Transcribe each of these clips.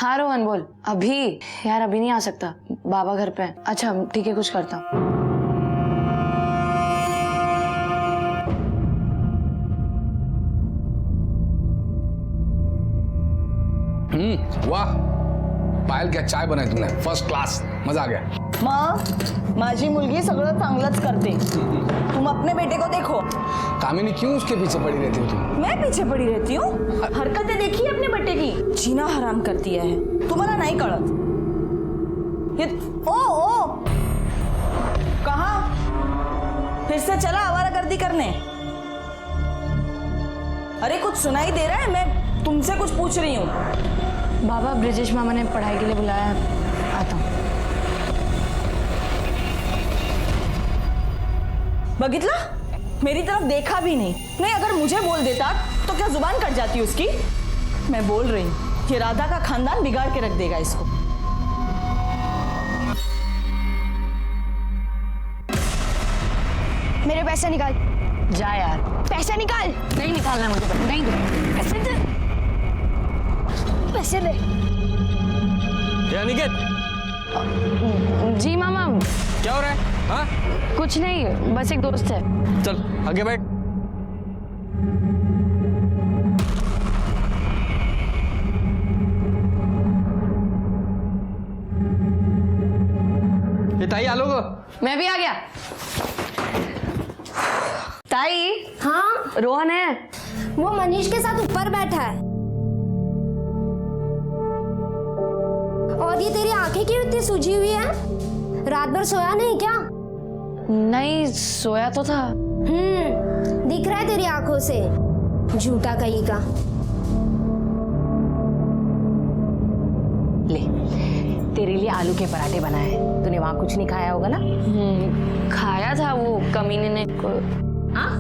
हाँ रोहन बोल। अभी यार अभी नहीं आ सकता, बाबा घर पे है। अच्छा ठीक है, कुछ करता हूँ। वाह पायल, क्या चाय बनाई तुमने, फर्स्ट क्लास, मजा आ गया। माझी मुलगी सगळं चांगलंच करते, तुम अपने बेटे को देखो। कामिनी क्यों उसके पीछे पड़ी रहती हो तुम? मैं पीछे पड़ी रहती हूँ? हरकतें देखी अपने बेटे की, जीना हराम कर दिया है, तुम्हारा नहीं कळत। ये ओ कहाँ फिर से चला आवारागर्दी करने? अरे कुछ सुनाई दे रहा है? मैं तुमसे कुछ पूछ रही हूँ। बाबा ब्रिजेश मामा ने पढ़ाई के लिए बुलाया है, आता हूँ। बगितला, मेरी तरफ देखा भी नहीं। नहीं अगर मुझे बोल देता तो क्या जुबान कट जाती उसकी? मैं बोल रही हूँ कि राधा का खानदान बिगाड़ के रख देगा इसको। मेरे पैसे निकाल। जा यार, पैसे निकाल। नहीं निकालना मुझे, नहीं दे पैसे दे, पैसे दे। क्या निकेत, जी मामा। क्या हो रहा है? हाँ कुछ नहीं, बस एक दोस्त है। चल आगे बैठ। ये ताई आलो गो। मैं भी आ गया। ताई। हाँ रोहन है। वो मनीष के साथ ऊपर बैठा है। और ये तेरी आंखें क्यों इतनी सूजी हुई है? रात भर सोया नहीं क्या? नहीं सोया तो था। दिख रहा है तेरी आंखों से, झूठा कहीं का। ले तेरे लिए आलू के पराठे बनाए हैं, तूने वहां कुछ नहीं खाया होगा ना? खाया था वो कमीने ने। हाँ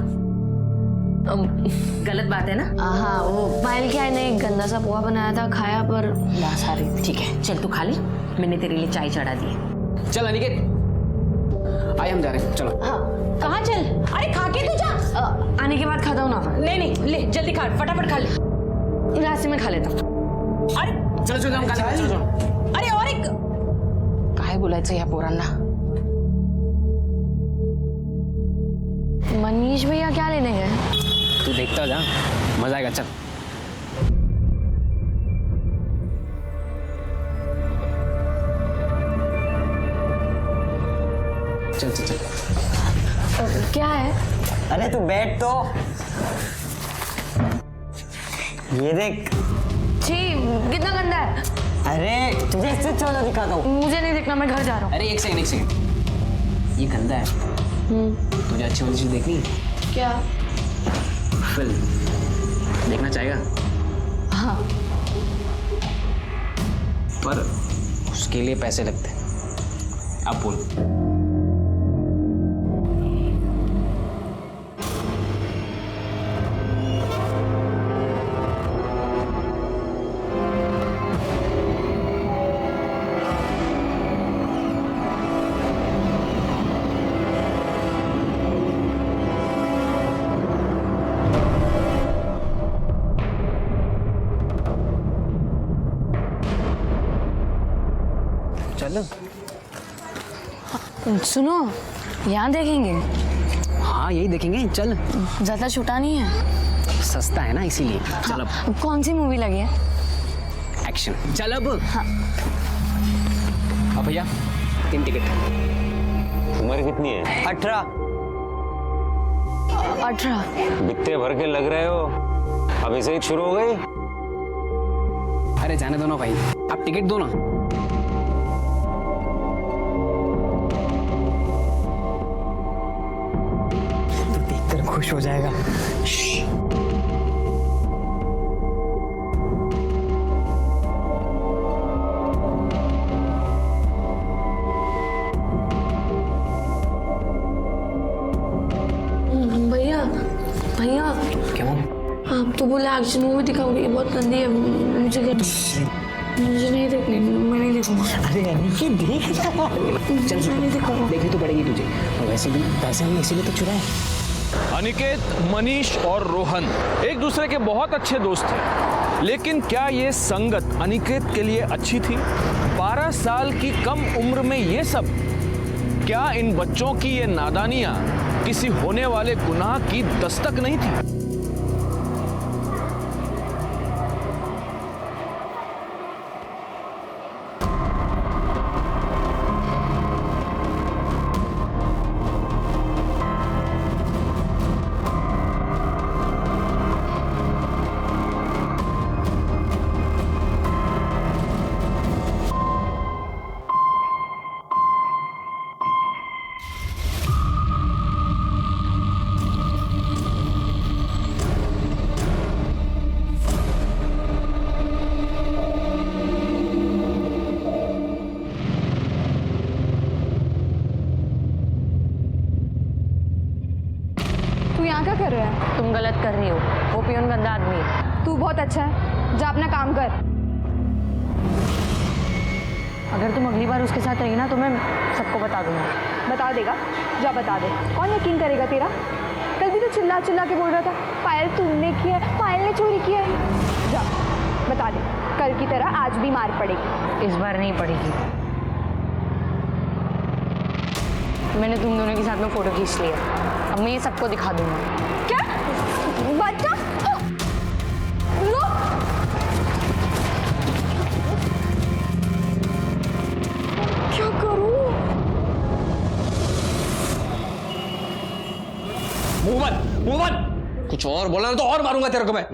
गलत बात है ना? हाँ वो पायल क्या है, ने गंदा सा पोहा बनाया था, खाया पर बस आ रही। ठीक है चल तू खा ले, मैंने तेरे लिए चाय चढ़ा दी है। चल अनिकेत, आइए हम जा रहे हैं, चलो। हाँ कहाँ चल? अरे खा के तू जा। आने के बाद खाता हूँ ना। नहीं ले जल्दी खा, फटाफट खा ले। रास्ते में खा लेता हूँ। अरे चलो चलो हम खा लेंगे, चलो। अरे और एक काय बोलायचं या पोरांना? मनीष भैया क्या लेने गए? तू देखता जा, मजा आएगा, चल। चल चल चल। क्या है? अरे तू बैठ तो। ये देख। छी कितना गंदा है। अरे तुझे इससे चलो दिखाता हूँ। मुझे नहीं देखना, मैं घर जा रहा हूँ। अरे एक सेकंड, ये गंदा है। तुझे अच्छी वाली चीज देखनी है? क्या? फिल्म देखना चाहेगा? हाँ पर उसके लिए पैसे लगते हैं। अब बोल। चल। सुनो, यहाँ देखेंगे। हाँ यही देखेंगे, चल। ज्यादा छोटा नहीं है, सस्ता है ना इसीलिए। चल अब। कौन सी मूवी लगी है? एक्शन। चल अब। हाँ। अब भैया 3 टिकट। उम्र कितनी है? 18। 18। बित्ते भर के लग रहे हो, अभी से ही शुरू हो गई। अरे जाने दो ना भाई, आप टिकट दो ना। तू देखकर खुश हो जाएगा। भैया भैया क्यों? आप तो बोले एक्शन मूवी दिखाओगे, ये बहुत गंदी है, मुझे नहीं देखनी, मैं नहीं देखूंगा। अरे अनिकेत देख। चल मैं नहीं देखूंगा। देखनी तो पड़ेगी तुझे, और वैसे भी पैसे हमने इसीलिए तो चुराए। अनिकेत, मनीष और रोहन एक दूसरे के बहुत अच्छे दोस्त हैं, लेकिन क्या ये संगत अनिकेत के लिए अच्छी थी? 12 साल की कम उम्र में ये सब? क्या इन बच्चों की ये नादानियां किसी होने वाले गुनाह की दस्तक नहीं थी? यहाँ क्या कर रहा है? तुम गलत कर रही हो, वो पियून गंदा आदमी है। तू बहुत अच्छा है, जा अपना काम कर। अगर तुम अगली बार उसके साथ रही ना तो मैं सबको बता दूंगा। बता देगा? जा बता दे, कौन यकीन करेगा तेरा? कल भी तो चिल्ला चिल्ला के बोल रहा था पायल तुमने किया है, पायल ने चोरी किया है। जा बता दे, कल की तरह आज भी मार पड़ेगी। इस बार नहीं पड़ेगी। मैंने तुम दोनों के साथ में फोटो खींच लिया, अब मैं ये सबको दिखा दूंगा। क्या बच्चा? लो क्या करूं? मुंह बंद। कुछ और बोलना तो और मारूंगा तेरे को मैं।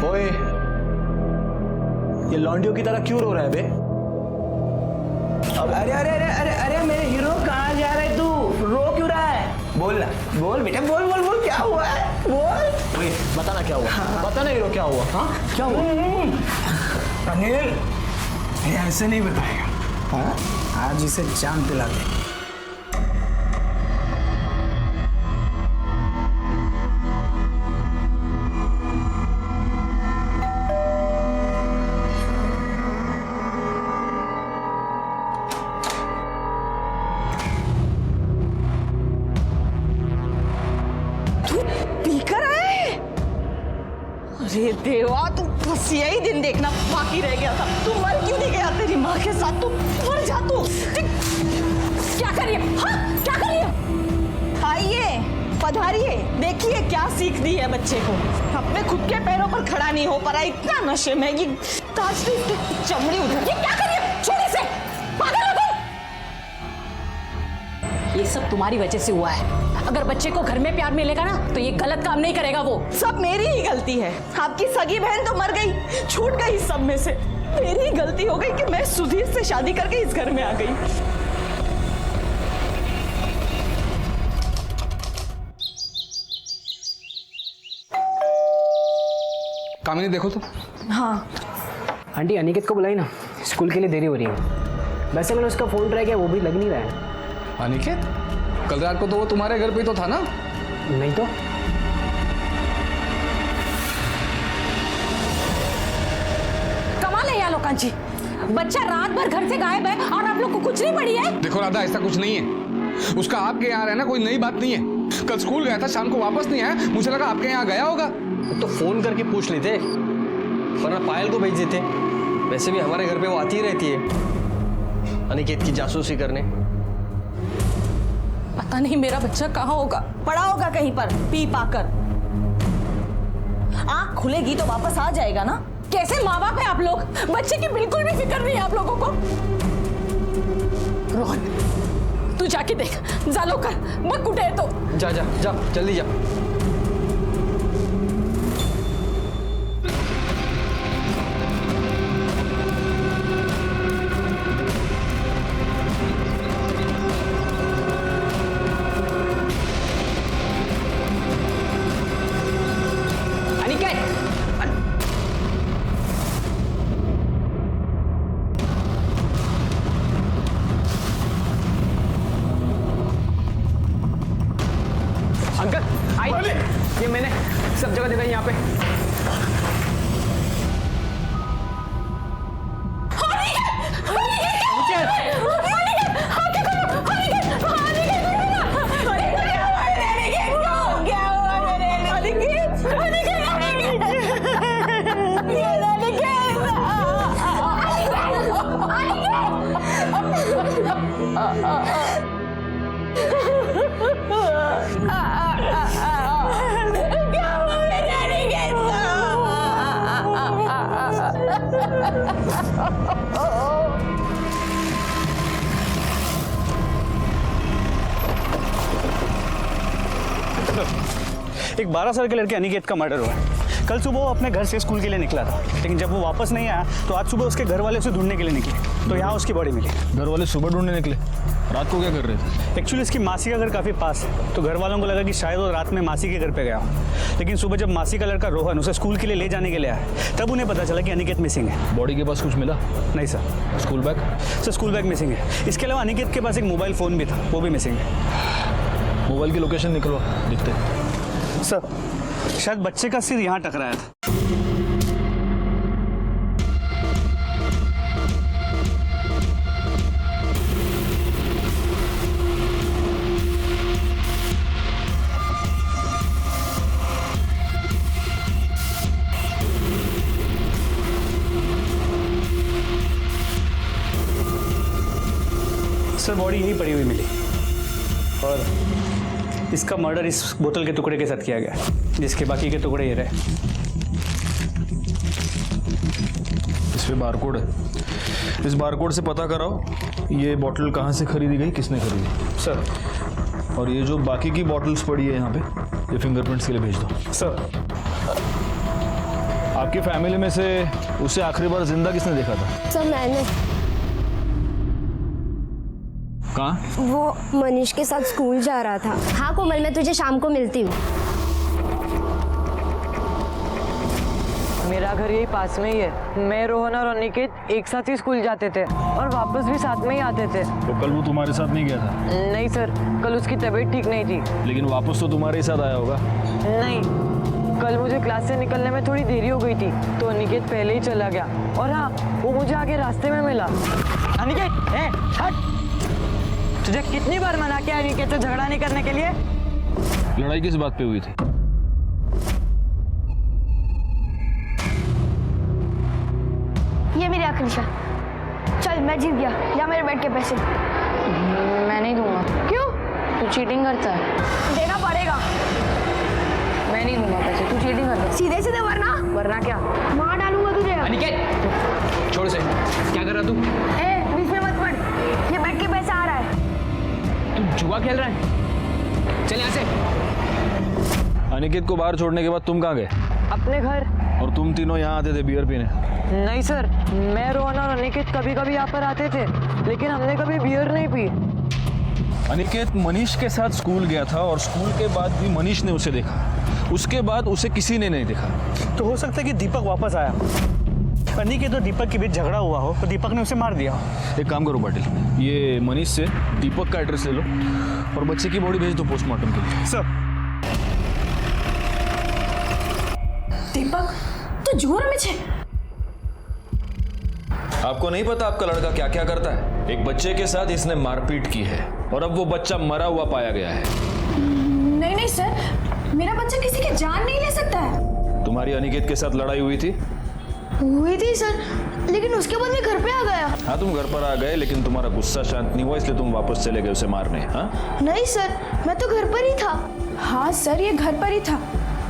ओए, ये लॉन्डियो की तरह क्यों रो रहा है बे? अरे अरे अरे अरे अरे मेरे हीरो, कहाँ जा रहे तू? रो क्यों रहा है? बोल ना, बोल बेटा, बोल बोल बोल, क्या हुआ है? बोल। ओए, बता ना क्या हुआ? हाँ। बता ना हीरो, क्या हुआ? हाँ, क्या हुआ? अनिल, ये ऐसे नहीं बताएगा। हाँ, आज इसे जान दिला दे। अरे देवा, तू बस यही दिन देखना बाकी रह गया था। तू मर क्यों नहीं गया तेरी माँ के साथ? तू मर जा तू। क्या करिए? हाँ, क्या करिए? आइए, पधारिए, देखिए क्या सीख दी है बच्चे को। अपने खुद के पैरों पर खड़ा नहीं हो पा रहा, इतना नशे में। ये ताजरी की चमड़ी उधर। ये क्या करिए? छोड़े से, पागल हो तुम। ये सब तुम्हारी वजह से हुआ है। अगर बच्चे को घर में प्यार मिलेगा ना तो ये गलत काम नहीं करेगा। वो सब मेरी ही गलती है। आपकी सगी बहन तो मर गई, छूट गई सब में से। मेरी गलती हो गई कि मैं सुधीर से शादी करके इस घर में आ गई। कामिनी देखो तो। हाँ आंटी, अनिकेत को बुलाई ना, स्कूल के लिए देरी हो रही है। वैसे मैंने उसका फोन ट्राई किया, वो भी लग नहीं रहा है। अनिकेत? कल रात को तो वो तुम्हारे घर पे तो था ना? नहीं तो। कमाल है यार लोकांची, बच्चा रात भर घर से गायब है और आप लोग को कुछ नहीं पड़ी है। देखो राधा, ऐसा कुछ नहीं है। उसका आपके यहाँ रहना कोई नई बात नहीं है। कल स्कूल गया था, शाम को वापस नहीं आया, मुझे लगा आपके यहाँ गया होगा। तो फोन करके पूछ लेते, वरना पायल को भेज देते। वैसे भी हमारे घर पे वो आती ही रहती है अनिकेत की जासूसी करने। पता नहीं मेरा बच्चा कहाँ होगा, पड़ा होगा कहीं पर पी पाकर। आँख खुलेगी तो वापस आ जाएगा ना। कैसे माँ बाप है आप लोग? बच्चे की बिल्कुल भी फिक्र नहीं है आप लोगों को। रोहन, तू जाके देख, जा लो कर, मत कुटे तो। जा जा जा, जल्दी जा। अंकल आई, ये मैंने सब जगह देखा यहाँ पे। एक 12 साल के लड़के अनिकेत का मर्डर हुआ है। कल सुबह वो अपने घर से स्कूल के लिए निकला था, लेकिन जब वो वापस नहीं आया तो आज सुबह उसके घर वाले उसे ढूंढने के लिए निकले, तो यहाँ उसकी बॉडी मिली। घर वाले सुबह ढूंढने निकले? रात को क्या कर रहे थे? एक्चुअली इसकी मासी का घर काफ़ी पास है, तो घर वालों को लगा कि शायद वो रात में मासी के घर पे गया हो। लेकिन सुबह जब मासी का लड़का रोहन उसे स्कूल के लिए ले जाने के लिए आया, तब उन्हें पता चला कि अनिकेत मिसिंग है। बॉडी के पास कुछ मिला? नहीं sir. School bag? Sir school bag missing है। इसके अलावा अनिकेत के पास एक मोबाइल फ़ोन भी था, वो भी मिसिंग है। मोबाइल की लोकेशन निकलवा, दिखते। सर शायद बच्चे का सिर यहाँ टकराया था। सर बॉडी यहीं पड़ी हुई मिली और इसका मर्डर इस बोतल के टुकड़े के साथ किया गया, जिसके बाकी के टुकड़े ये रहे। इस पे बारकोड है, इस बारकोड से पता कराओ ये बोतल कहाँ से खरीदी गई, किसने खरीदी। सर और ये जो बाकी की बॉटल्स पड़ी है यहाँ पे, ये फिंगरप्रिंट्स के लिए भेज दो। सर आपकी फैमिली में से उसे आखिरी बार जिंदा किसने देखा था? सर मैंने। कहाँ? वो मनीष के साथ स्कूल जा रहा था। हाँ कोमल, मैं तुझे शाम को मिलती हूँ। मेरा घर यही पास में ही है। मैं, रोहन और अनिकेत एक साथ ही स्कूल जाते थे और वापस भी साथ में ही आते थे। तो कल वो तुम्हारे साथ नहीं गया था? नहीं सर, कल उसकी तबीयत ठीक नहीं थी। लेकिन वापस तो तुम्हारे ही साथ आया होगा? नहीं, कल मुझे क्लास से निकलने में थोड़ी देरी हो गई थी, तो अनिकेत पहले ही चला गया। और हाँ, वो मुझे आगे रास्ते में मिला। अनिकेत, हट! तुझे कितनी बार मना किया अनिकेत से झगड़ा नहीं करने के लिए? लड़ाई किस बात पे हुई थी? ये मेरी आखिरी शर्त। चल मैं जीत गया, या मेरे बैठ के पैसे। मैं नहीं दूंगा। क्यों? तू चीटिंग करता है। देना पड़ेगा। मैं नहीं दूंगा पैसे, तू चीटिंग करता है। सीधे सीधे वरना क्या? मार डालूंगा तुझे। अनिकेत छोड़ से, क्या कर रहा तू? बीच में मत पड़, ये बैठ के पैसा आ रहा है। तू जुआ खेल रहा है? चल यहाँ से। अनिकेत को बाहर छोड़ने के बाद तुम कहाँ गए? अपने घर। और तुम तीनों यहाँ आते थे बियर पीने? नहीं सर, मैं, रोहन और अनिकेत कभी कभी यहाँ पर आते थे, लेकिन हमने कभी बियर नहीं पी। अनिकेत मनीष के साथ स्कूल गया था और स्कूल के बाद भी मनीष ने उसे देखा, उसके बाद उसे किसी ने नहीं देखा। तो हो सकता है कि दीपक वापस आया, अनिकेत और दीपक के बीच झगड़ा हुआ हो तो दीपक ने उसे मार दिया। एक काम करो पाटिल, ये मनीष से दीपक का एड्रेस ले लो और बच्चे की बॉडी भेज दो पोस्टमार्टम के लिए। सर। दीपक तो जुआ में छे। आपको नहीं पता आपका लड़का क्या क्या करता है? एक बच्चे के साथ इसने मारपीट की है और अब वो बच्चा मरा हुआ पाया गया है। नहीं सर, मेरा बच्चा किसी की जान नहीं ले सकता है। तुम्हारी अनिकेत के साथ लड़ाई हुई थी? हुई थी सर, लेकिन उसके बाद मैं घर पे आ गया। हाँ तुम घर पर आ गए, लेकिन तुम्हारा गुस्सा शांत नहीं हुआ, इसलिए तुम वापस चले गए उसे मारने। हाँ नहीं सर, मैं तो घर पर ही था। हाँ सर, ये घर पर ही था।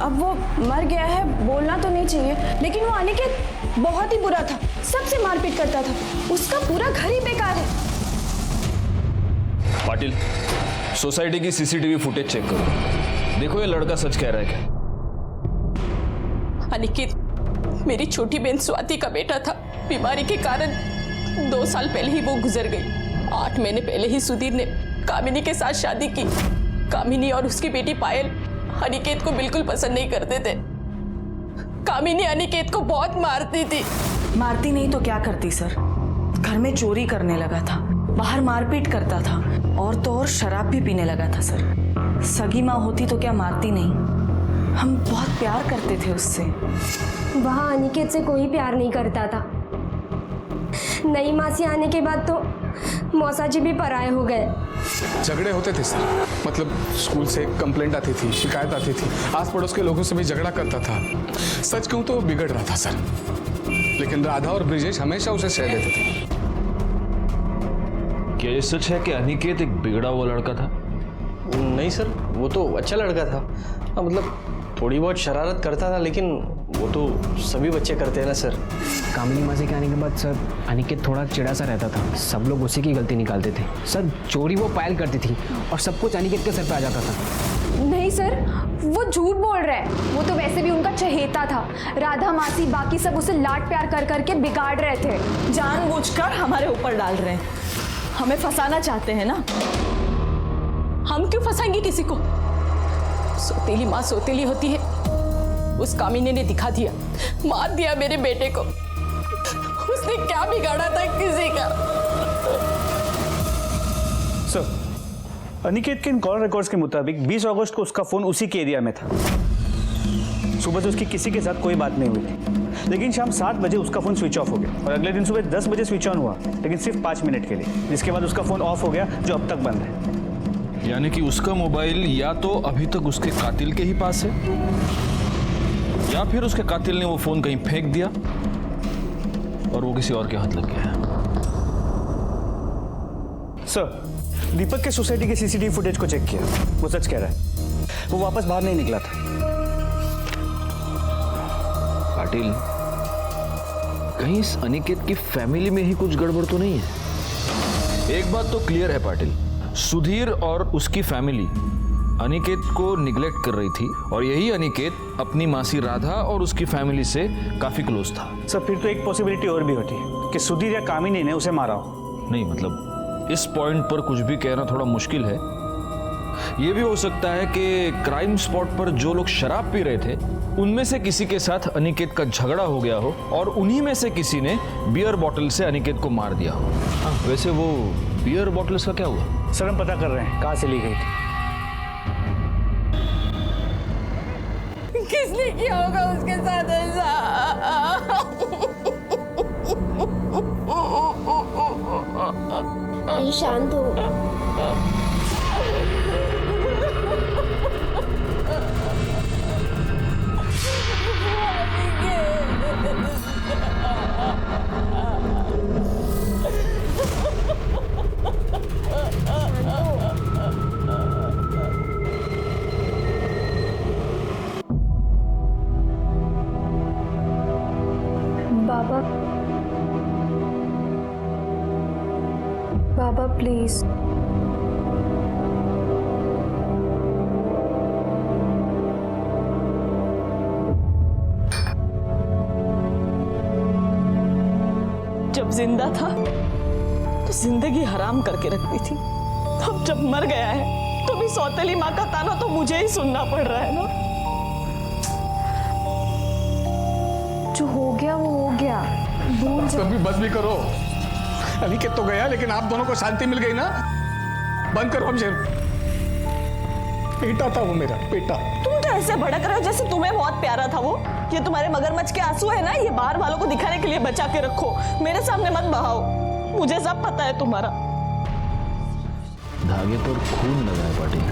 अब वो मर गया है, बोलना तो नहीं चाहिए, लेकिन वो अनिकेत बहुत ही बुरा था, सबसे मारपीट करता था। उसका पूरा घर ही बेकार है। पाटिल, सोसाइटी की सीसीटीवी फुटेज चेक करो, देखो ये लड़का सच कह रहा है क्या। अनिकेत मेरी छोटी बहन स्वाति का बेटा था। बीमारी के कारण 2 साल पहले ही वो गुजर गई। 8 महीने पहले ही सुधीर ने कामिनी के साथ शादी की। कामिनी और उसकी बेटी पायल अनिकेत को बिल्कुल पसंद नहीं करते थे। कामिनी अनिकेत को बहुत मारती थी। मारती नहीं तो क्या करती सर? घर में चोरी करने लगा था, बाहर मारपीट करता था, और तो और शराब भी पीने लगा था सर। सगी माँ होती तो क्या मारती नहीं? हम बहुत प्यार करते थे उससे। वहाँ अनिकेत से कोई प्यार नहीं करता था। नई मासी आने के बाद तो मौसा जी भी पराये हो गए। झगड़े होते थे सर, मतलब स्कूल से कंप्लेंट आती थी, शिकायत आती थी, आस पड़ोस के लोगों से भी झगड़ा करता था। सच कहूं तो बिगड़ रहा था सर, लेकिन राधा और ब्रिजेश हमेशा उसे सह देते थे। क्या ये सच है कि अनिकेत एक बिगड़ा हुआ लड़का था? नहीं सर, वो तो अच्छा लड़का था। हाँ, मतलब थोड़ी बहुत शरारत करता था, लेकिन वो तो सभी बच्चे करते हैं ना सर। कामिनी मासी के आने के बाद सर अनिकेत थोड़ा चिड़ा सा रहता था। सब लोग उसी की गलती निकालते थे सर। चोरी वो पायल करती थी और सब कुछ अनिकेत के सर पे आ जाता था। नहीं सर, वो झूठ बोल रहा है। वो तो वैसे भी उनका चहेता था। राधा मासी बाकी सब उसे लाड प्यार कर करके बिगाड़ रहे थे। जानबूझकर हमारे ऊपर डाल रहे हैं, हमें फंसाना चाहते हैं ना। हम क्यों फंसाएंगे किसी को? सौतेली माँ सौतेली होती है। उस कामिनी ने दिखा दिया, मार दिया मेरे बेटे को। उसने क्या बिगाड़ा था किसी का? सर, अनिकेत के इन कॉल रिकॉर्ड्स के मुताबिक 20 अगस्त को उसका फोन उसी के एरिया में था। सुबह से उसकी किसी के साथ कोई बात नहीं हुई थी, लेकिन शाम 7 बजे उसका फोन स्विच ऑफ हो गया और अगले दिन सुबह 10 बजे स्विच ऑन हुआ, लेकिन सिर्फ 5 मिनट के लिए, जिसके बाद उसका फोन ऑफ हो गया, जो अब तक बंद है। यानी कि उसका मोबाइल या तो अभी तक उसके कातिल के ही पास है, या फिर उसके कातिल ने वो फोन कहीं फेंक दिया और वो किसी और के हाथ लग गया है। सर, दीपक के सोसाइटी के सीसीटीवी फुटेज को चेक किया, वो सच कह रहा है। वो वापस बाहर नहीं निकला था। पाटिल, कहीं इस अनिकेत की फैमिली में ही कुछ गड़बड़ तो नहीं है? एक बात तो क्लियर है पाटिल, सुधीर और उसकी फैमिली अनिकेत को निग्लेक्ट कर रही थी और यही अनिकेत अपनी मासी राधा और उसकी फैमिली से काफी क्लोज था। सर, फिर तो एक पॉसिबिलिटी और भी होती है कि सुधीर या कामिनी ने उसे मारा हो। नहीं, मतलब इस पॉइंट पर कुछ भी कहना थोड़ा मुश्किल है। यह भी हो सकता है कि क्राइम स्पॉट पर जो लोग शराब पी रहे थे उनमें से किसी के साथ अनिकेत का झगड़ा हो गया हो और उन्हीं में से किसी ने बियर बॉटल से अनिकेत को मार दिया हो। वैसे वो बियर बॉटल्स का क्या हुआ? सर, हम पता कर रहे हैं कहां से ली गई थी। किसने किया होगा उसके साथ ऐसा? शांत हो। बाबा प्लीज, जब जिंदा था तो जिंदगी हराम करके रखती थी, अब जब मर गया है तो भी सौतेली माँ का ताना तो मुझे ही सुनना पड़ रहा है ना। जो हो गया वो हो गया, भूल जाओ। कभी बस भी करो। अनिकेत तो गया, लेकिन आप दोनों को शांति मिल गई ना। बंद करो हमसे। बेटा था वो, मेरा बेटा। तुम तो ऐसे भड़क रहे हो जैसे तुम्हें बहुत प्यारा था वो। ये तुम्हारे मगरमच्छ के आंसू है ना, ये बाहर वालों को दिखाने के लिए बचा के रखो, मेरे सामने मत बहाओ। मुझे सब पता है तुम्हारा। धागे पर खून लगा है पाटिल,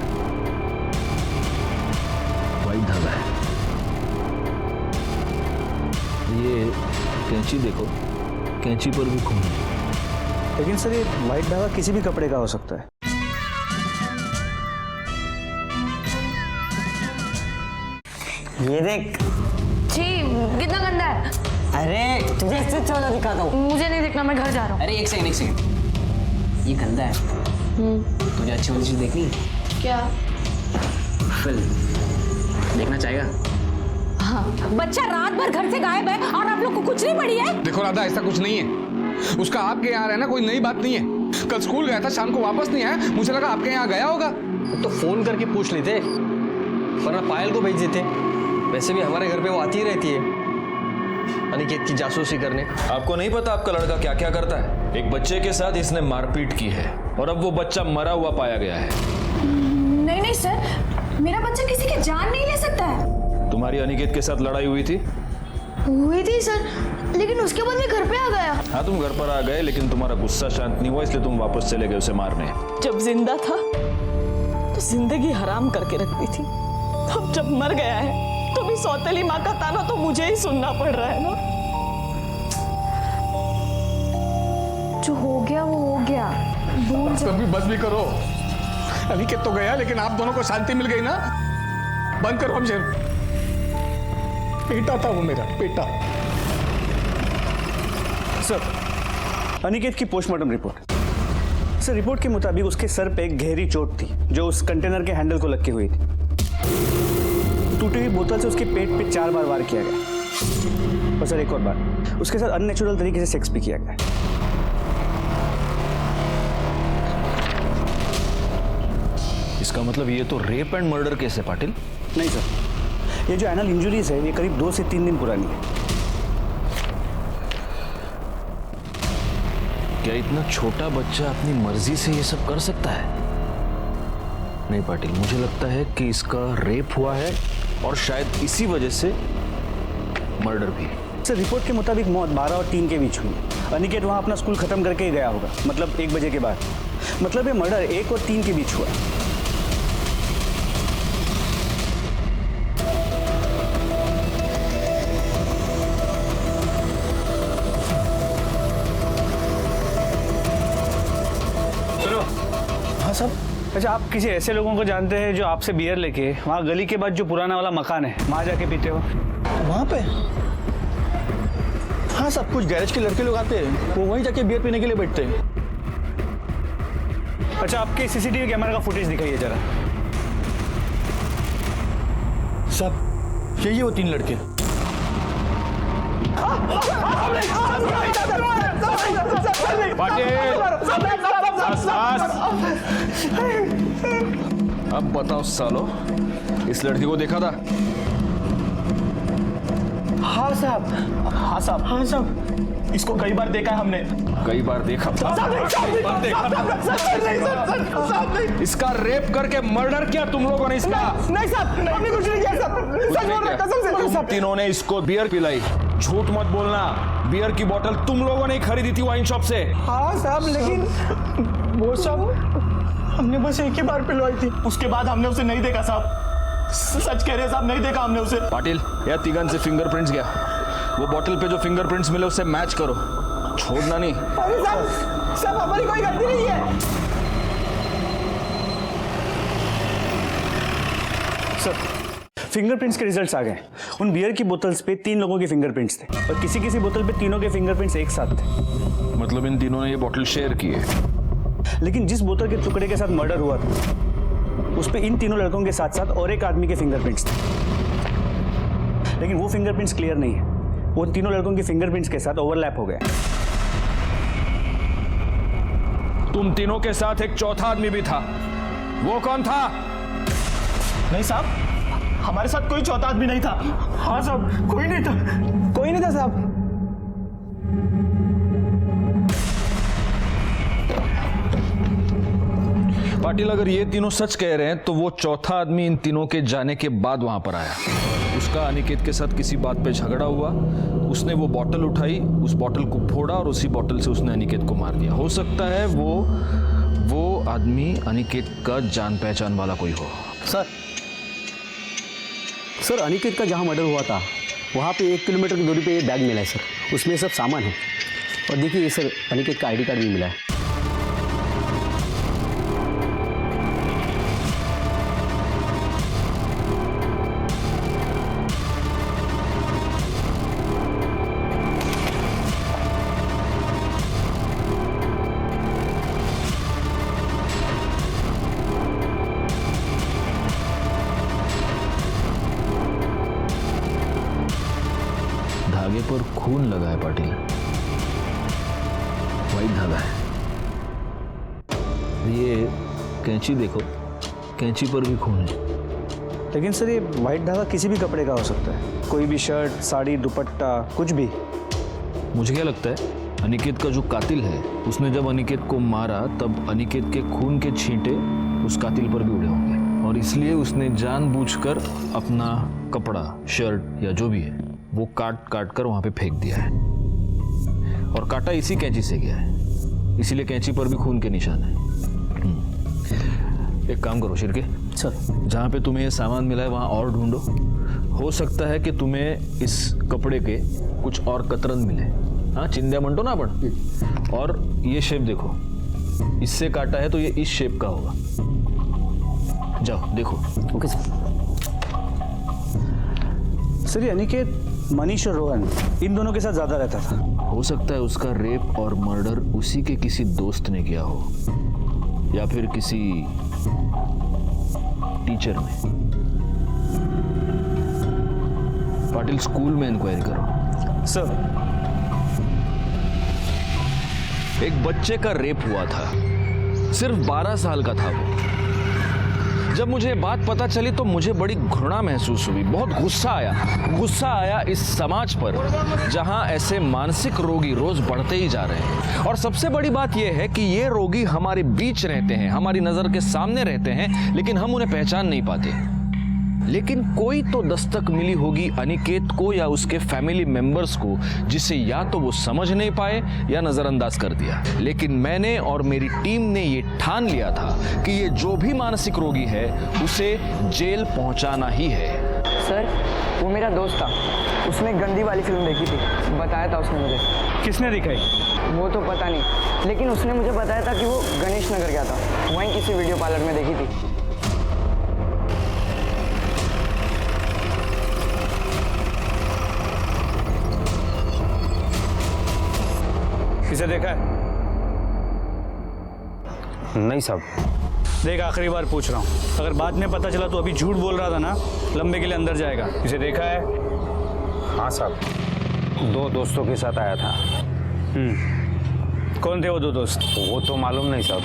वाइट धागा है। ये कैंची देखो, कैंची पर भी खून है। लेकिन सर, ये वाइट धागा किसी भी कपड़े का हो सकता है। ये देख। छी, कितना गंदा है। अरे तुझे इससे अच्छा वाला दिखाता हूँ। मुझे नहीं देखना, मैं घर जा रहा हूँ। अरे एक सेकंड, ये गंदा है। तुझे अच्छी वाली चीज देखनी है? क्या? फिल्म देखना चाहेगा? हाँ, बच्चा रात भर घर से गायब है और आप लोग को कुछ नहीं पड़ी है। देखो राधा, ऐसा कुछ नहीं है। उसका आपके यहाँ रहना कोई नई बात नहीं है। कल स्कूल गया था, शाम को वापस नहीं आया, मुझे लगा आपके यहाँ गया होगा। तो फोन करके पूछ लेते, वरना पायल को भेज देते। वैसे भी हमारे घर पे वो आती ही रहती है अनिकेत की जासूसी करने। आपको नहीं पता आपका लड़का क्या क्या करता है? एक बच्चे के साथ इसने मारपीट की है और अब वो बच्चा मरा हुआ पाया गया है। नहीं नहीं सर, मेरा बच्चा किसी की जान नहीं ले सकता है। तुम्हारी अनिकेत के साथ लड़ाई हुई थी? हुई थी सर, लेकिन उसके बाद मैं घर पे आ गया। हाँ, तुम घर पर आ गए, लेकिन तुम्हारा गुस्सा शांत नहीं हुआ, इसलिए तुम वापस चले गए उसे मारने। जब जिंदा था तो जिंदगी हराम करके रखती थी, अब जब मर गया है तो भी सौतेली माँ का ताना तो मुझे ही सुनना पड़ रहा है ना। जो हो गया वो हो गया, कभी बस भी करो। अनिकेत तो गया, लेकिन आप दोनों को शांति मिल गई ना। बंद करो हमसे। बेटा था वो मेरा बेटा। सर, अनिकेत की पोस्टमार्टम रिपोर्ट। सर, रिपोर्ट के मुताबिक उसके सर पे एक गहरी चोट थी जो उस कंटेनर के हैंडल को लग के हुई थी। टूटी हुई बोतल से उसके पेट पे 4 बार वार किया गया। और सर, एक और बात, उसके साथ अननेचुरल तरीके से सेक्स भी किया गया। इसका मतलब ये तो रेप एंड मर्डर केस है पाटिल। नहीं सर, ये जो एनल इंजुरीज है ये करीब 2 से 3 दिन पुरानी है। क्या इतना छोटा बच्चा अपनी मर्जी से ये सब कर सकता है? नहीं पाटिल, मुझे लगता है कि इसका रेप हुआ है और शायद इसी वजह से मर्डर भी। सर, रिपोर्ट के मुताबिक मौत 12 और 3 के बीच हुई। अनिकेत वहां अपना स्कूल खत्म करके ही गया होगा, मतलब 1 बजे के बाद। मतलब ये मर्डर 1 और 3 के बीच हुआ। अच्छा, आप किसी ऐसे लोगों को जानते हैं जो आपसे बियर लेके वहाँ गली के बाद जो पुराना वाला मकान है वहाँ जाके पीते हो? वहाँ पे? हाँ सब कुछ गैरेज के लड़के लोग आते हैं, वो वहीं जाके बियर पीने के लिए बैठते हैं। अच्छा, आपके सीसीटीवी कैमरा का फुटेज दिखाइए जरा। सब यही वो 3 लड़के। अब बताओ सालो, इस लड़की को देखा था? हाँ साहब, हाँ साहब, हाँ साहब, इसको कई बार देखा है हमने। कई बार देखा था? इसका रेप करके मर्डर किया तुम लोगों ने इसका? नहीं साहब, हमने कुछ नहीं किया साहब, सच बोल रहा कसम से। तुम तीनों ने इसको बियर पिलाई। झूठ मत बोलना। बियर की बोतल तुम लोगों ने ही खरीदी थी वाइन शॉप से। हाँ साहब, लेकिन वो सब हमने बस एक ही बार पिलवाई थी, उसके बाद हमने उसे नहीं देखा साहब। सच कह रहे साहब, नहीं देखा हमने उसे। पाटिल, या तिगन से फिंगरप्रिंट्स गया, वो बोतल पे जो फिंगरप्रिंट्स मिले उससे मैच करो, छोड़ना नहीं। अरे साहब, हमारी कोई गलती नहीं है। सर, फिंगरप्रिंट्स के रिजल्ट्स आ गए। उन बियर की बोतल्स पे 3 लोगों के फिंगरप्रिंट्स थे और किसी किसी बोतल पे तीनों के फिंगरप्रिंट्स एक साथ थे। मतलब इन तीनों ने ये बोतल शेयर की है। लेकिन जिस बोतल के टुकड़े के साथ मर्डर हुआ था उस पे इन तीनों लड़कों के साथ साथ और एक आदमी के फिंगरप्रिंट्स थे, लेकिन वो फिंगरप्रिंट्स क्लियर नहीं है। वो तीनों लड़कों के फिंगरप्रिंट्स के साथ ओवरलैप हो गए। तुम तीनों के साथ एक चौथा आदमी भी था, वो कौन था? नहीं साहब, हमारे साथ कोई चौथा आदमी नहीं था। हाँ साहब, कोई नहीं था, कोई नहीं था साहब। पाटिल, अगर ये तीनों सच कह रहे हैं तो वो चौथा आदमी इन तीनों के जाने के बाद वहां पर आया। उसका अनिकेत के साथ किसी बात पे झगड़ा हुआ, उसने वो बोतल उठाई, उस बोतल को फोड़ा और उसी बोतल से उसने अनिकेत को मार दिया। हो सकता है वो आदमी अनिकेत का जान पहचान वाला कोई हो। सर, अनिकेत का जहाँ मर्डर हुआ था वहाँ पे 1 किलोमीटर की दूरी पे ये बैग मिला है सर। उसमें सब सामान है और देखिए ये सर अनिकेत का ID कार्ड भी मिला है। धागे पर खून लगा है पाटिल, वाइट धागा है। ये कैंची देखो, कैंची पर भी खून है। लेकिन सर, ये वाइट धागा किसी भी कपड़े का हो सकता है, कोई भी शर्ट, साड़ी, दुपट्टा, कुछ भी। मुझे क्या लगता है, अनिकेत का जो कातिल है उसने जब अनिकेत को मारा तब अनिकेत के खून के छींटे उस कातिल पर भी उड़े होंगे और इसलिए उसने जानबूझकर अपना कपड़ा, शर्ट या जो भी है वो काट कर वहां पे फेंक दिया है और काटा इसी कैंची से गया है, इसीलिए कैंची पर भी खून के निशान है। एक काम करो शिरके सर, जहाँ पे तुम्हें ये सामान मिला है वहाँ और ढूंढो। हो सकता है कि तुम्हें इस कपड़े के कुछ और कतरन मिले। हाँ, चिंध्या मंटो ना अपन। और ये शेप देखो, इससे काटा है तो ये इस शेप का होगा। जाओ देखो। Okay sir. सर ये अनिकेत मनीष और रोहन इन दोनों के साथ ज्यादा रहता था। हो सकता है उसका रेप और मर्डर उसी के किसी दोस्त ने किया हो, या फिर किसी टीचर ने। पाटिल स्कूल में इंक्वायरी करो। सर एक बच्चे का रेप हुआ था, सिर्फ 12 साल का था वो। जब मुझे बात पता चली तो मुझे बड़ी घृणा महसूस हुई, बहुत गुस्सा आया इस समाज पर जहां ऐसे मानसिक रोगी रोज बढ़ते ही जा रहे हैं। और सबसे बड़ी बात यह है कि ये रोगी हमारे बीच रहते हैं, हमारी नजर के सामने रहते हैं, लेकिन हम उन्हें पहचान नहीं पाते। लेकिन कोई तो दस्तक मिली होगी अनिकेत को या उसके फैमिली मेंबर्स को, जिसे या तो वो समझ नहीं पाए या नजरअंदाज कर दिया। लेकिन मैंने और मेरी टीम ने ये ठान लिया था कि ये जो भी मानसिक रोगी है उसे जेल पहुंचाना ही है। सर वो मेरा दोस्त था, उसने गंदी वाली फिल्म देखी थी, बताया था उसने मुझे। किसने दिखाई? वो तो पता नहीं, लेकिन उसने मुझे बताया था कि वो गणेश नगर गया था, वहीं किसी वीडियो पार्लर में देखी थी। किसे देखा है? नहीं साहब। देख आखिरी बार पूछ रहा हूँ, अगर बाद में पता चला तो अभी झूठ बोल रहा था ना, लंबे के लिए अंदर जाएगा। इसे देखा है? हाँ साहब, 2 दोस्तों के साथ आया था। कौन थे वो 2 दोस्त? वो तो मालूम नहीं साहब।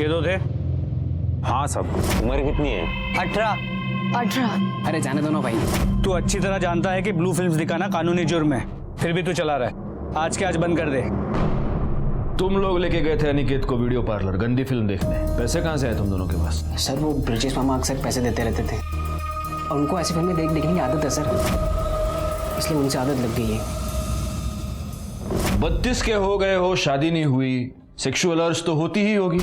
ये 2 थे? हाँ साहब। उम्र कितनी है? 18। अरे जाने दो ना भाई। तू अच्छी तरह जानता है कि ब्लू फिल्म्स दिखाना कानूनी जुर्म है, फिर भी तू चला रहा है। आज के आज बंद कर दे। तुम लोग लेके गए थे अनिकेत को वीडियो पार्लर गंदी फिल्म देखने, पैसे कहाँ से आए तुम दोनों के पास? सर वो ब्रिजेश मामा अक्सर पैसे देते रहते थे और उनको ऐसी फिल्में देखने की आदत है सर, इसलिए उनसे आदत लग गई है। 32 के हो गए हो, शादी नहीं हुई, सेक्सुअल अर्ज तो होती ही होगी।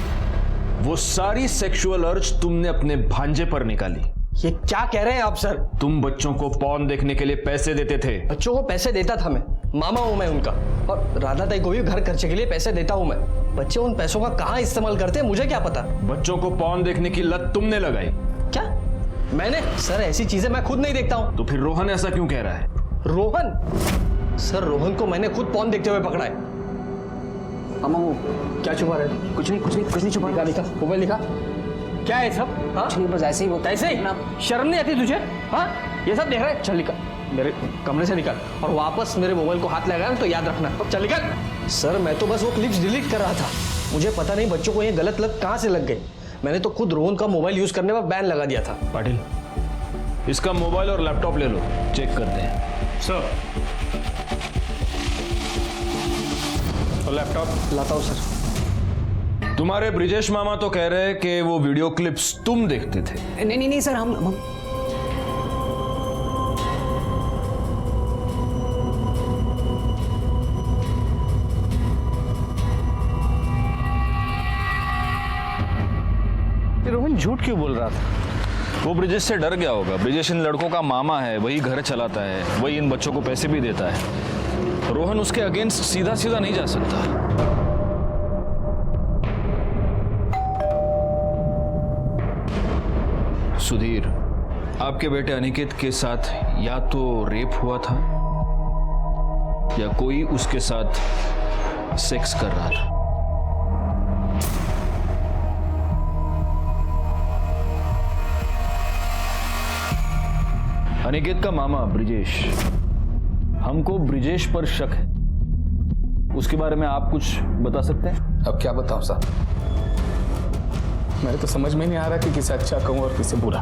वो सारी सेक्सुअल अर्ज तुमने अपने भांजे पर निकाली। ये क्या कह रहे हैं आप सर? तुम बच्चों को पॉर्न देखने के लिए पैसे देते थे। बच्चों को पैसे देता था मैं, मामा हूं मैं उनका, और राधा ताई को भी घर खर्चे के लिए पैसे देता हूं मैं। बच्चे उन पैसों का कहाँ इस्तेमाल करते हैं मुझे क्या पता। बच्चों को पॉर्न देखने की लत तुमने लगाई। क्या मैंने? सर ऐसी चीजें मैं खुद नहीं देखता हूं। तो फिर रोहन ऐसा क्यों कह रहा है? रोहन? सर रोहन को मैंने खुद पॉर्न देखते हुए पकड़ा है। मामा वो क्या छुपा रहे थे? कुछ नहीं छुपा। लिखा मोबाइल लिखा क्या है सब? हाँ कुछ नहीं, बस ऐसे ही वो ऐसे ही। शर्म नहीं आती तुझे? हाँ ये सब देख रहा है? चल निकल मेरे कमरे से निकल, और वापस मेरे मोबाइल को हाथ लगाया तो याद रखना। चल निकल। सर मैं तो बस वो क्लिप्स डिलीट कर रहा था, मुझे पता नहीं बच्चों को ये गलत लत कहाँ से लग गई। मैंने तो खुद रोहन का मोबाइल यूज करने पर बैन लगा दिया था। पाटिल इसका मोबाइल और लैपटॉप ले लो, चेक करते हैं। सर और लैपटॉप लाता हूँ सर। तुम्हारे ब्रिजेश मामा तो कह रहे हैं कि वो वीडियो क्लिप्स तुम देखते थे। नहीं सर, हम रोहन झूठ क्यों बोल रहा था? वो ब्रिजेश से डर गया होगा। ब्रिजेश इन लड़कों का मामा है, वही घर चलाता है, वही इन बच्चों को पैसे भी देता है। रोहन उसके अगेंस्ट सीधा सीधा नहीं जा सकता। सुधीर, आपके बेटे अनिकेत के साथ या तो रेप हुआ था या कोई उसके साथ सेक्स कर रहा था। अनिकेत का मामा ब्रिजेश, हमको ब्रिजेश पर शक है, उसके बारे में आप कुछ बता सकते हैं? अब क्या बताऊं साहब, मेरे तो समझ में नहीं आ रहा कि किसे अच्छा कहूं और किसे बुरा।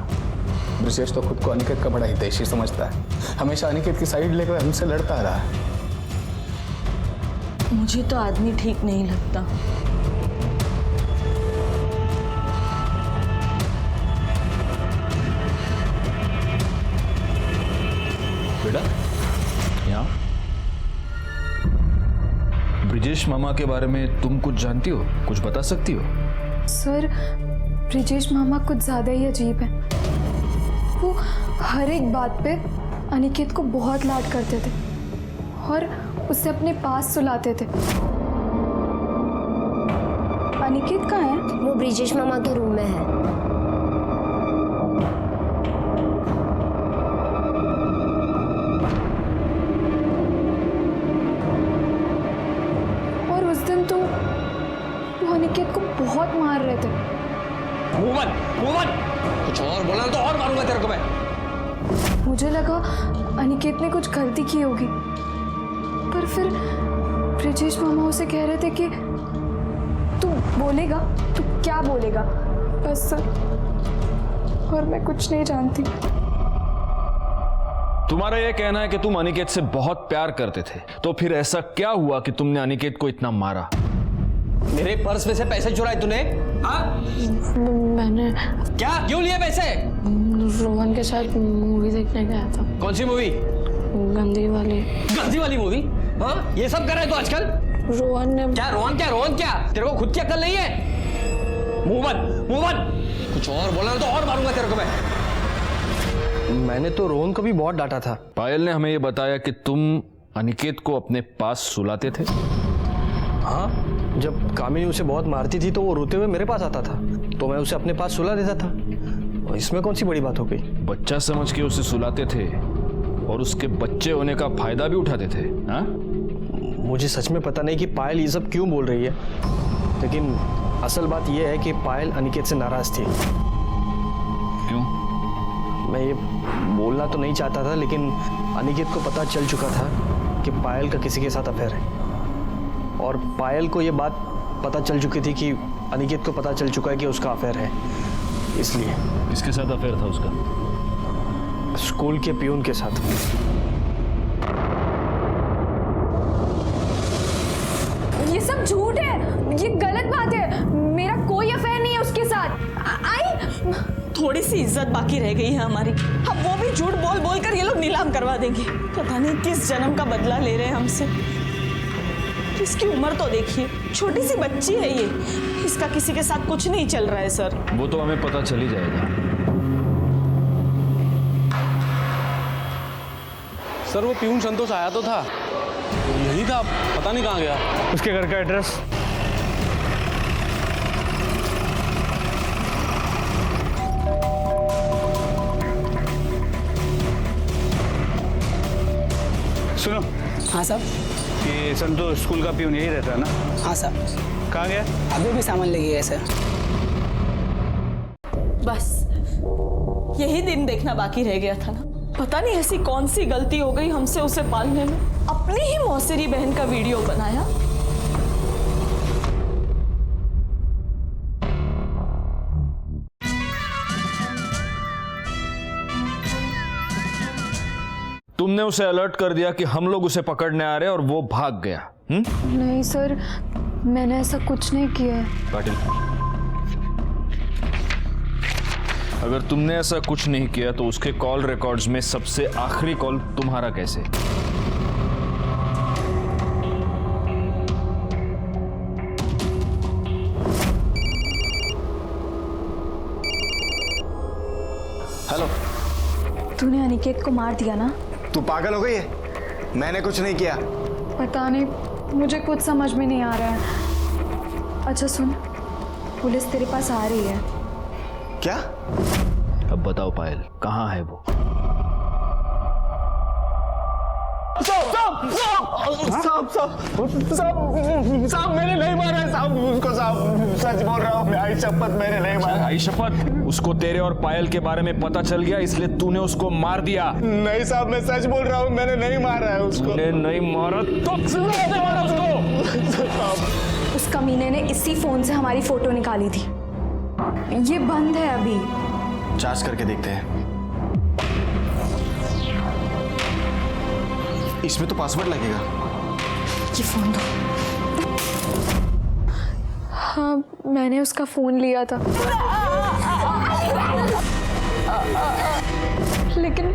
ब्रिजेश तो खुद को अनिकेत का बड़ा हितैषी समझता है, हमेशा अनिकेत की साइड लेकर हमसे लड़ता रहा है। मुझे तो आदमी ठीक नहीं लगता। बेटा यहाँ ब्रिजेश मामा के बारे में तुम कुछ जानती हो, कुछ बता सकती हो? सर ब्रिजेश मामा कुछ ज़्यादा ही अजीब है। वो हर एक बात पे अनिकेत को बहुत लाड करते थे और उसे अपने पास सुलाते थे। अनिकेत कहाँ है? वो ब्रिजेश मामा के रूम में है। और उस दिन तो वो अनिकेत को बहुत मार रहे थे। कुछ और बोला तो और मारूंगा तेरे को मैं। मुझे लगा अनिकेत ने कुछ गलती की होगी, पर फिर ब्रिजेश मामा उसे कह रहे थे कि तू बोलेगा, तू क्या बोलेगा बस, और मैं कुछ नहीं जानती। तुम्हारा यह कहना है कि तुम अनिकेत से बहुत प्यार करते थे, तो फिर ऐसा क्या हुआ कि तुमने अनिकेत को इतना मारा? मेरे पर्स में से पैसे चुराए तूने? हाँ? मैंने क्या क्यों लिए पैसे? रोहन के साथ मूवी देखने गया था। कौन सी मूवी? गंदी वाली मूवी? हाँ, ये सब कर रहे तो आजकल? रोहन ने रोहन क्या तेरे को खुद की अक्ल नहीं है? मुंह बंद। कुछ और बोला तो और मारूंगा तेरे को मैं। मैंने तो रोहन को भी बहुत डांटा था। पायल ने हमें यह बताया कि तुम अनिकेत को अपने पास सुलाते थे। हाँ, जब कामिनी उसे बहुत मारती थी तो वो रोते हुए मेरे पास आता था, तो मैं उसे अपने पास सुला देता था। और इसमें कौन सी बड़ी बात हो गई? बच्चा समझ के उसे सुलाते थे और उसके बच्चे होने का फायदा भी उठाते थे। हाँ? मुझे सच में पता नहीं कि पायल ये सब क्यों बोल रही है, लेकिन असल बात यह है कि पायल अनिकेत से नाराज थी। क्यों? मैं ये बोलना तो नहीं चाहता था, लेकिन अनिकेत को पता चल चुका था कि पायल का किसी के साथ अफेयर है, और पायल को ये बात पता चल चुकी थी कि अनिकेत को पता चल चुका है कि उसका अफेयर है। इसलिए किसके साथ अफेयर था उसका? स्कूल के पियून के साथ। ये सब झूठ है, ये गलत बात है। मेरा कोई अफेयर नहीं है उसके साथ। आई थोड़ी सी इज्जत बाकी रह गई है हमारी, अब वो भी झूठ बोल बोल कर ये लोग नीलाम करवा देंगे। पता नहीं किस जन्म का बदला ले रहे हैं हमसे। इसकी उम्र तो देखिए, छोटी सी बच्ची है ये, इसका किसी के साथ कुछ नहीं चल रहा है सर। वो तो हमें पता चल ही जाएगा। सर वो पियून संतोष आया तो था, यही था, पता नहीं कहाँ गया। उसके घर का एड्रेस? सुनो। हाँ साहब। कि संतोष स्कूल का पियून यही रहता है ना? हाँ साहब। कहाँ गया? अभी भी सामान ले गया है सर। बस यही दिन देखना बाकी रह गया था ना। पता नहीं ऐसी कौन सी गलती हो गई हमसे उसे पालने में। अपनी ही मौसेरी बहन का वीडियो बनाया। तुमने उसे अलर्ट कर दिया कि हम लोग उसे पकड़ने आ रहे हैं और वो भाग गया। नहीं सर, मैंने ऐसा कुछ नहीं किया है। पाटिल, अगर तुमने ऐसा कुछ नहीं किया तो उसके कॉल रिकॉर्ड्स में सबसे आखिरी कॉल तुम्हारा कैसे? हेलो। तूने अनिकेत को मार दिया ना? तू पागल हो गई है? मैंने कुछ नहीं किया। पता नहीं, मुझे कुछ समझ में नहीं आ रहा है। अच्छा सुन, पुलिस तेरे पास आ रही है। क्या? अब बताओ पायल, कहाँ है वो? साहब मैंने नहीं मारा है साहब उसको। साहब सच बोल रहा हूँ मैं, आई शपथ मैंने नहीं मारा। आई शपथ? उसको तेरे और पायल के बारे में पता चल गया इसलिए तूने उसको मार दिया? नहीं साहब मैं सच बोल रहा हूँ, मैंने नहीं मारा है उसको। तूने नहीं मारा तो किसने मारा उसको? उस कमीने ने इसी फोन से हमारी फोटो निकाली थी। ये बंद है अभी। जांच करके देखते हैं। इसमें तो पासवर्ड लगेगा। ये फोन दो। हाँ, मैंने उसका फोन लिया था, लेकिन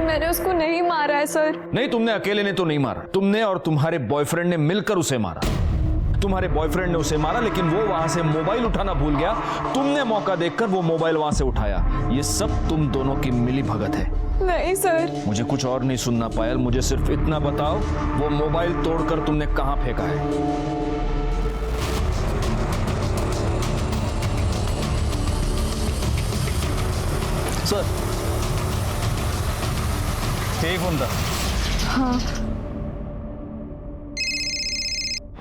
मैंने उसको नहीं मारा है सर। नहीं, तुमने अकेले ने तो नहीं मारा, तुमने और तुम्हारे बॉयफ्रेंड ने मिलकर उसे मारा। तुम्हारे बॉयफ्रेंड ने उसे मारा, लेकिन वो वहां से मोबाइल उठाना भूल गया। तुमने मौका देखकर वो मोबाइल वहां से उठाया। ये सब तुम दोनों की मिली भगत है। नहीं सर। मुझे कुछ और नहीं सुनना पायल, मुझे सिर्फ इतना बताओ, वो मोबाइल तोड़कर तुमने कहां फेंका है? सर यही फोन था। हाँ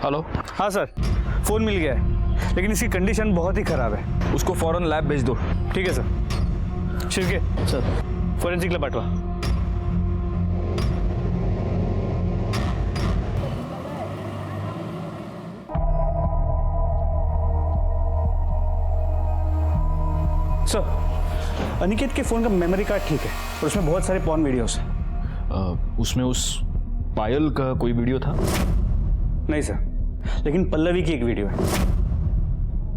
हेलो। हाँ सर, फोन मिल गया है, लेकिन इसकी कंडीशन बहुत ही खराब है। उसको फौरन लैब भेज दो। ठीक है सर। शिवके सर, फॉरेंसिक लैब पाठवा। सर, अनिकेत के फोन का मेमोरी कार्ड ठीक है और उसमें बहुत सारे पॉर्न वीडियोस हैं। उसमें उस पायल का कोई वीडियो था? नहीं सर, लेकिन पल्लवी की एक वीडियो है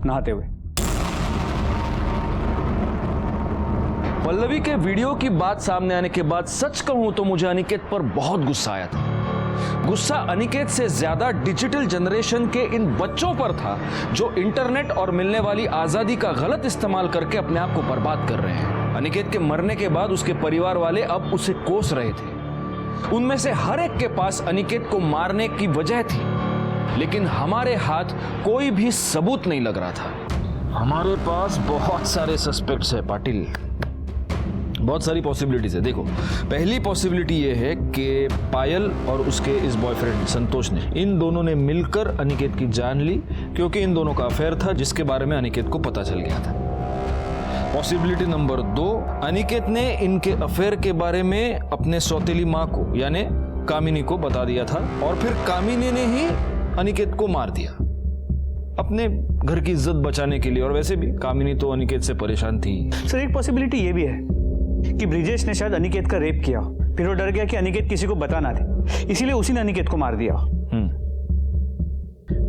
नहाते हुए। पल्लवी के वीडियो की बात सामने आने के बाद सच कहूं तो मुझे अनिकेत पर बहुत गुस्सा आया था। गुस्सा अनिकेत से ज्यादा डिजिटल जनरेशन के इन बच्चों पर था जो इंटरनेट और मिलने वाली आजादी का गलत इस्तेमाल करके अपने आप को बर्बाद कर रहे हैं। अनिकेत के मरने के बाद उसके परिवार वाले अब उसे कोस रहे थे। उनमें से हर एक के पास अनिकेत को मारने की वजह थी, लेकिन हमारे हाथ कोई भी सबूत नहीं लग रहा था। हमारे पास बहुत सारे सस्पेक्ट्स हैं पाटिल, बहुत सारी पॉसिबिलिटीज है। देखो, पहली पॉसिबिलिटी ये है कि पायल और उसके इस बॉयफ्रेंड संतोष ने, इन दोनों ने मिलकर अनिकेत की जान ली, क्योंकि इन दोनों का अफेयर था जिसके बारे में अनिकेत को पता चल गया था। पॉसिबिलिटी नंबर 2, अनिकेत ने इनके अफेयर के बारे में अपने सौतेली माँ को यानी कामिनी को बता दिया था और फिर कामिनी ने ही अनिकेत को मार दिया अपने घर की इज्जत बचाने के लिए। और वैसे भी कामिनी तो अनिकेत से परेशान थी। सर, एक पॉसिबिलिटी ये भी है कि ब्रिजेश ने शायद अनिकेत का रेप किया, फिर वो डर गया कि अनिकेत किसी को बता ना दे, इसीलिए उसी ने अनिकेत को मार दिया।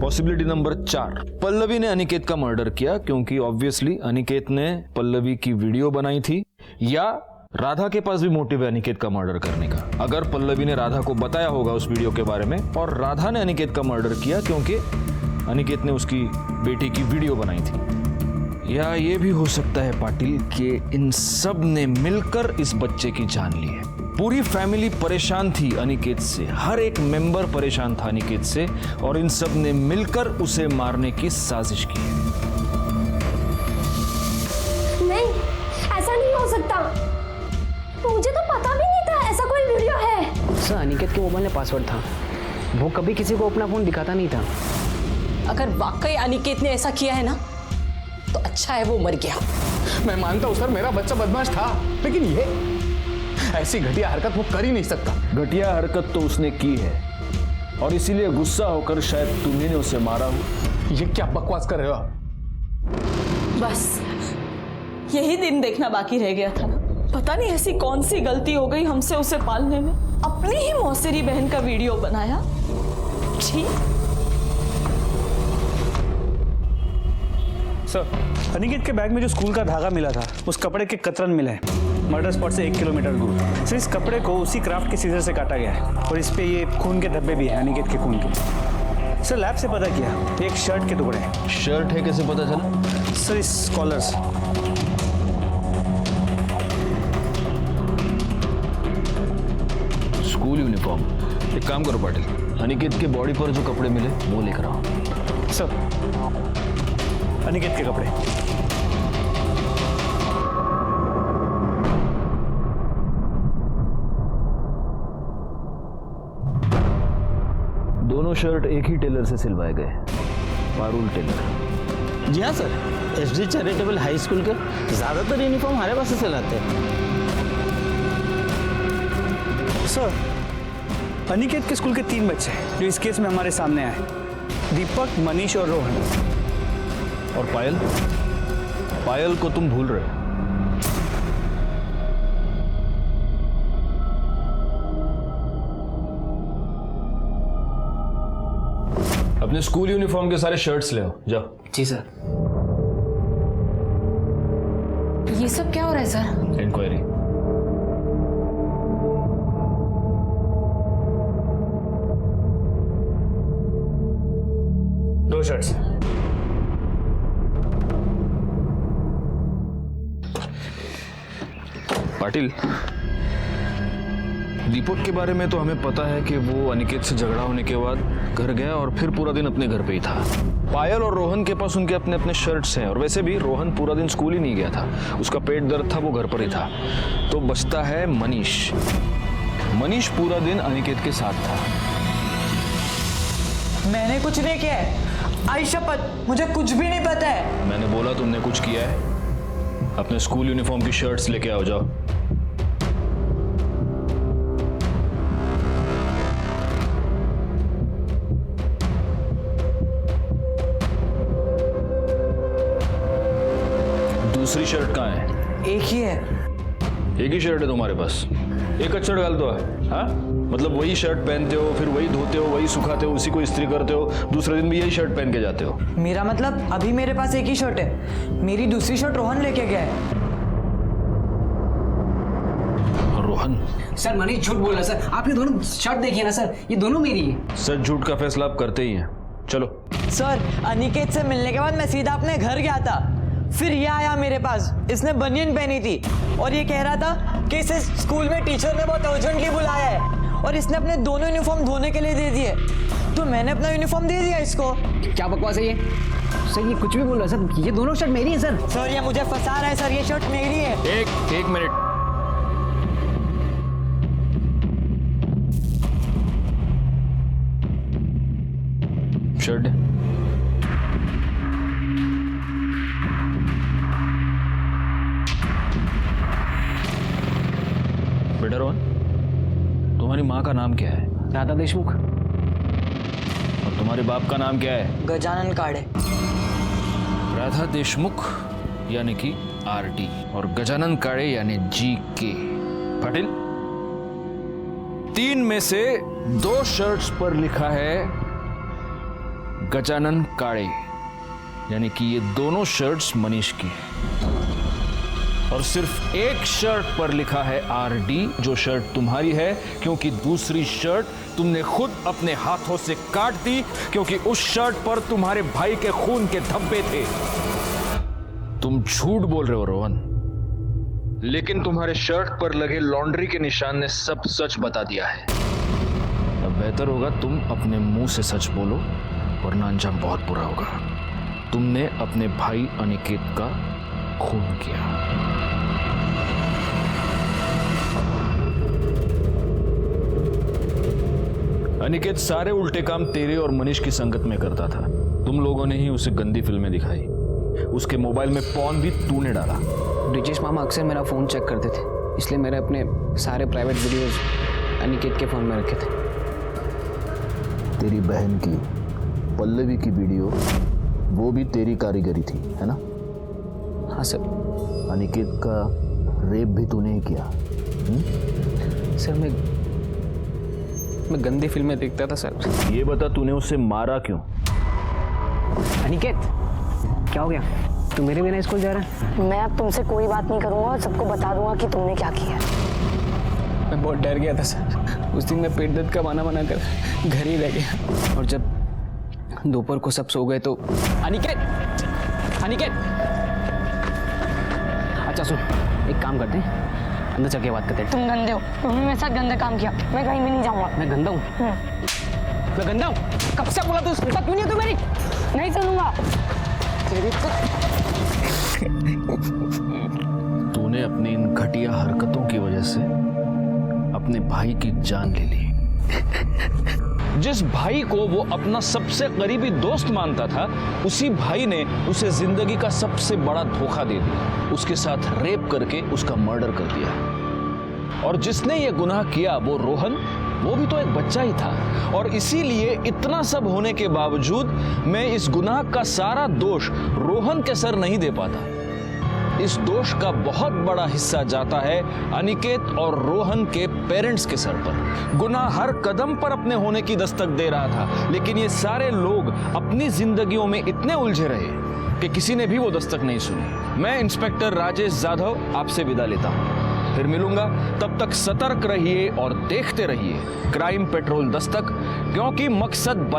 पॉसिबिलिटी नंबर 4, पल्लवी ने अनिकेत का मर्डर किया, क्योंकि ऑब्वियसली अनिकेत ने पल्लवी की वीडियो बनाई थी, या राधा के पास भी मोटिव है अनिकेत का मर्डर करने का। अगर पल्लवी ने राधा को बताया होगा उस वीडियो के बारे में और राधा ने अनिकेत का मर्डर किया क्योंकि अनिकेत ने उसकी बेटी की वीडियो बनाई थी। या ये भी हो सकता है पाटिल कि इन सब ने मिलकर इस बच्चे की जान ली है। पूरी फैमिली परेशान थी अनिकेत से, हर एक मेंबर परेशान था अनिकेत से, और इन सब ने मिलकर उसे मारने की साजिश की है। नहीं, ऐसा नहीं हो सकता। मुझे तो पता भी नहीं था ऐसा कोई वीडियो है। सर, अनिकेत के मोबाइल में पासवर्ड था, वो कभी किसी को अपना फोन दिखाता नहीं था। अगर वाकई अनिकेत ने ऐसा किया है ना, तो अच्छा है वो मर गया। मैं मानता हूं सर, मेरा बच्चा बदमाश था, लेकिन ये ऐसी घटिया हरकत वो कर ही नहीं सकता। घटिया हरकत तो उसने की है और इसीलिए गुस्सा होकर शायद तुम्ही ने उसे मारा हो। ये क्या बकवास कर रहे हो आप? बस यही दिन देखना बाकी रह गया था ना। पता नहीं ऐसी कौन सी गलती हो गई हमसे उसे पालने में। अपनी ही मौसेरी बहन का वीडियो बनाया। ठीक सर, अनिकेत के बैग में जो स्कूल का धागा मिला था, उस कपड़े के कतरन मिले हैं मर्डर स्पॉट से 1 किलोमीटर दूर। सर, इस कपड़े को उसी क्राफ्ट के सीजर से काटा गया है और इस पे ये खून के धब्बे भी हैं, अनिकेत के खून के। सर, लैब से पता किया, एक शर्ट के टुकड़े हैं। शर्ट है, कैसे पता चला? सर, इस कॉलर से। School uniform. एक काम करो पाटिल, अनिकेत के बॉडी पर जो कपड़े मिले वो लेकर आओ। सर, अनिकेत के कपड़े। दोनों शर्ट एक ही टेलर से सिलवाए गए, पारुल टेलर। जी हाँ sir, SD charitable high school के ज्यादातर यूनिफॉर्म हमारे पास से सिलाते हैं। सर, अनिकेत के स्कूल के 3 बच्चे जो इस केस में हमारे सामने आए, दीपक, मनीष और रोहन। और पायल? पायल को तुम भूल रहे हो। अपने स्कूल यूनिफॉर्म के सारे शर्ट्स ले आओ, जाओ। जी सर। ये सब क्या हो रहा है सर? इंक्वायरी। दो शर्ट्स। पाटिल, दीपक के बारे में तो हमें पता है कि वो अनिकेत से झगड़ा होने के बाद घर गया और फिर पूरा दिन अपने घर पे ही था। पायल और रोहन के पास उनके अपने अपने शर्ट्स हैं और वैसे भी रोहन पूरा दिन स्कूल ही नहीं गया था, उसका पेट दर्द था, वो घर पर ही था। तो बचता है मनीष। मनीष पूरा दिन अनिकेत के साथ था। मैंने कुछ नहीं किया है, आई शपथ, मुझे कुछ भी नहीं पता है। मैंने बोला तुमने कुछ किया है? अपने स्कूल यूनिफॉर्म की शर्ट्स लेके आओ, जाओ। दूसरी शर्ट कहाँ है? एक ही है। एक ही शर्ट है तुम्हारे पास? एक अच्छा शर्ट डाल दो है, हाँ? मतलब वही शर्ट पहनते हो, फिर वही धोते हो, वही सुखाते हो, उसी को इस्त्री करते हो, दूसरे दिन भी यही शर्ट पहन के जाते हो। मेरा मतलब अभी मेरे पास एक ही शर्ट है, मेरी दूसरी शर्ट रोहन लेके गया है। रोहन? सर मनीष झूठ बोल रहा है सर, आपने दोनों शर्ट देखी है ना सर, ये दोनों मेरी है। सच झूठ का फैसला आप करते ही हैं। चलो। सर अनिकेत से मिलने के बाद मैं सीधा अपने घर गया था, फिर ये आया मेरे पास, इसने बनियन पहनी थी और ये कह रहा था कि इसे स्कूल में टीचर ने बहुत अर्जेंटली बुलाया है और इसने अपने दोनों यूनिफॉर्म धोने के लिए दे दिए, तो मैंने अपना यूनिफॉर्म दे दिया इसको। क्या बकवास है ये? सर ये कुछ भी बोल रहा है सर, ये दोनों शर्ट मेरी है सर। सर ये मुझे फंसा रहा है सर, ये शर्ट मेरी है। एक मिनट। शर्ट बेटा रोहन, तुम्हारी माँ का नाम क्या है? राधा देशमुख। और तुम्हारे बाप का नाम क्या है? गजानन काड़े। राधा देशमुख यानी कि आरटी और गजानन काड़े यानी GK। पाटिल, 3 में से 2 शर्ट्स पर लिखा है गजानन काड़े, यानी कि ये दोनों शर्ट्स मनीष की है। और सिर्फ एक शर्ट पर लिखा है RD, जो शर्ट तुम्हारी है, क्योंकि दूसरी शर्ट तुमने खुद अपने हाथों से काट दी, क्योंकि उस शर्ट पर तुम्हारे भाई के खून के धब्बे थे। तुम झूठ बोल रहे हो रोहन, लेकिन तुम्हारे शर्ट पर लगे लॉन्ड्री के निशान ने सब सच बता दिया है। अब बेहतर होगा तुम अपने मुंह से सच बोलो, वरना अंजाम बहुत बुरा होगा। तुमने अपने भाई अनिकेत का खून किया। अनिकेत सारे उल्टे काम तेरे और मनीष की संगत में करता था। तुम लोगों ने ही उसे गंदी फिल्में दिखाई, उसके मोबाइल में पॉर्न भी तूने डाला। ब्रिजेश मामा अक्सर मेरा फ़ोन चेक करते थे, इसलिए मैंने अपने सारे प्राइवेट वीडियोस अनिकेत के फ़ोन में रखे थे। तेरी बहन की पल्लवी की वीडियो, वो भी तेरी कारीगरी थी, है ना? हाँ सर। अनिकेत का रेप भी तूने ही किया? सर मैं गंदी फिल्में देखता था सर। ये बता, तूने उसे मारा क्यों? अनिकेत क्या हो गया? तू मेरे बिना स्कूल जा रहा है? मैं अब तुमसे कोई बात नहीं करूंगा और सबको बता दूंगा कि तुमने क्या किया। मैं बहुत डर गया था सर, उस दिन मैं पेट दर्द का बहाना बनाकर घर ही रह गया। और जब दोपहर को सब सो गए तो अनिकेत अच्छा सुन, एक काम करते हैं, अंदर चल के बात करते हैं। तुम गंदे हो, तुमने मेरे साथ गंदा काम किया, मैं कहीं भी नहीं जाऊंगा। मैं गंदा हूँ? मैं गंदा हूँ? कब से बोला तू सुनता क्यों नहीं है तू मेरी? नहीं सुनूंगा। तूने अपनी इन घटिया हरकतों की वजह से अपने भाई की जान ले ली। जिस भाई को वो अपना सबसे करीबी दोस्त मानता था, उसी भाई ने उसे जिंदगी का सबसे बड़ा धोखा दे दिया, उसके साथ रेप करके उसका मर्डर कर दिया। और जिसने ये गुनाह किया वो रोहन, वो भी तो एक बच्चा ही था। और इसीलिए इतना सब होने के बावजूद मैं इस गुनाह का सारा दोष रोहन के सर नहीं दे पाता। इस दोष का बहुत बड़ा हिस्सा जाता है अनिकेत और रोहन के पेरेंट्स के सर पर। गुनाह हर कदम पर अपने होने की दस्तक दे रहा था, लेकिन ये सारे लोग अपनी जिंदगियों में इतने उलझे रहे कि किसी ने भी वो दस्तक नहीं सुनी। मैं इंस्पेक्टर राजेश जाधव आपसे विदा लेता हूं, फिर मिलूंगा। तब तक सतर्क रहिए और देखते रहिए क्राइम पेट्रोल दस्तक, क्योंकि मकसद